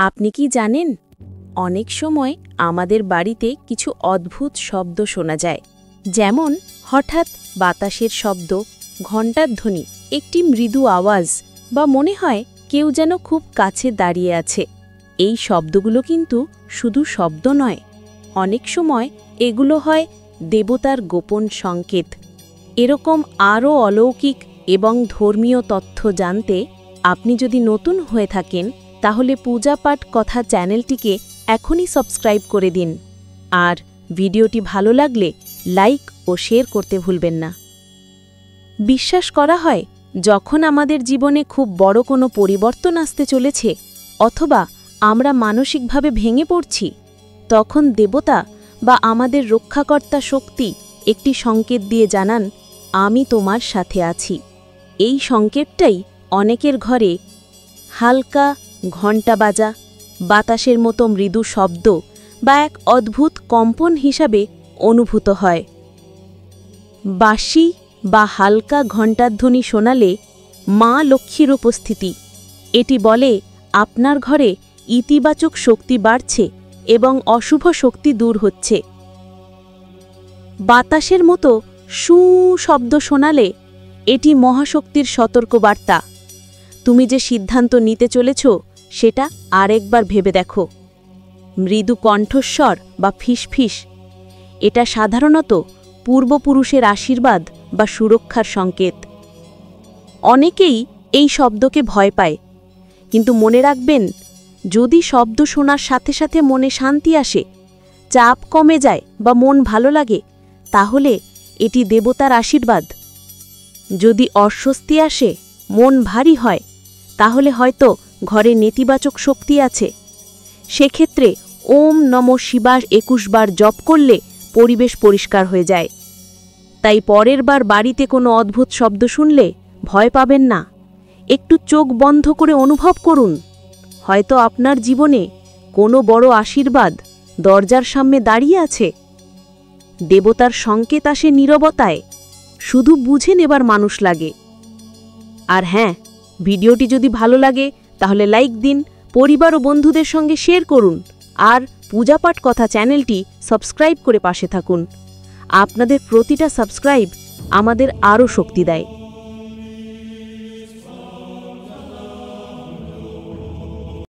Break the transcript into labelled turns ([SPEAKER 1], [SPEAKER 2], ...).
[SPEAKER 1] আপনি কি জানেন, অনেক সময় আমাদের বাড়িতে কিছু অদ্ভুত শব্দ শোনা যায়, যেমন হঠাৎ বাতাসের শব্দ, ঘণ্টার ধ্বনি, একটি মৃদু আওয়াজ, বা মনে হয় কেউ যেন খুব কাছে দাঁড়িয়ে আছে। এই শব্দগুলো কিন্তু শুধু শব্দ নয়, অনেক সময় এগুলো হয় দেবতার গোপন সংকেত। এরকম আরও অলৌকিক এবং ধর্মীয় তথ্য জানতে আপনি যদি নতুন হয়ে থাকেন, তাহলে পূজাপাঠ কথা চ্যানেলটিকে এখনই সাবস্ক্রাইব করে দিন। আর ভিডিওটি ভালো লাগলে লাইক ও শেয়ার করতে ভুলবেন না। বিশ্বাস করা হয়, যখন আমাদের জীবনে খুব বড় কোনো পরিবর্তন আসতে চলেছে, অথবা আমরা মানসিকভাবে ভেঙে পড়ছি, তখন দেবতা বা আমাদের রক্ষাকর্তা শক্তি একটি সংকেত দিয়ে জানান, আমি তোমার সাথে আছি। এই সংকেতটাই অনেকের ঘরে হালকা ঘণ্টা বাজা, বাতাসের মতো মৃদু শব্দ বা এক অদ্ভুত কম্পন হিসাবে অনুভূত হয়। বাঁশি বা হালকা ঘণ্টার ধ্বনি শোনালে মা লক্ষ্মীর উপস্থিতি। এটি বলে আপনার ঘরে ইতিবাচক শক্তি বাড়ছে এবং অশুভ শক্তি দূর হচ্ছে। বাতাসের মতো শু শব্দ শোনালে এটি মহাশক্তির সতর্কবার্তা। তুমি যে সিদ্ধান্ত নিতে চলেছ সেটা আরেকবার ভেবে দেখো। মৃদু কণ্ঠস্বর বা ফিসফিস, এটা সাধারণত পূর্বপুরুষের আশীর্বাদ বা সুরক্ষার সংকেত। অনেকেই এই শব্দকে ভয় পায়, কিন্তু মনে রাখবেন, যদি শব্দ শোনার সাথে সাথে মনে শান্তি আসে, চাপ কমে যায় বা মন ভালো লাগে, তাহলে এটি দেবতার আশীর্বাদ। যদি অস্বস্তি আসে, মন ভারী হয়, তাহলে হয়তো ঘরে নেতিবাচক শক্তি আছে। সেক্ষেত্রে ওম নমঃ শিবায় 21 বার জপ করলে পরিবেশ পরিষ্কার হয়ে যায়। তাই পরের বার বাড়িতে কোনো অদ্ভুত শব্দ শুনলে ভয় পাবেন না, একটু চোখ বন্ধ করে অনুভব করুন। হয়তো আপনার জীবনে কোনো বড় আশীর্বাদ দরজার সামনে দাঁড়িয়ে আছে। দেবতার সংকেত আসে নীরবতায়, শুধু বুঝে নেবার মানুষ লাগে। আর হ্যাঁ, ভিডিওটি যদি ভালো লাগে তাহলে লাইক দিন, পরিবার ও বন্ধুদের সঙ্গে শেয়ার করুন, আর পূজাপাঠ কথা চ্যানেলটি সাবস্ক্রাইব করে পাশে থাকুন। আপনাদের প্রতিটা সাবস্ক্রাইব আমাদের আরও শক্তি দেয়।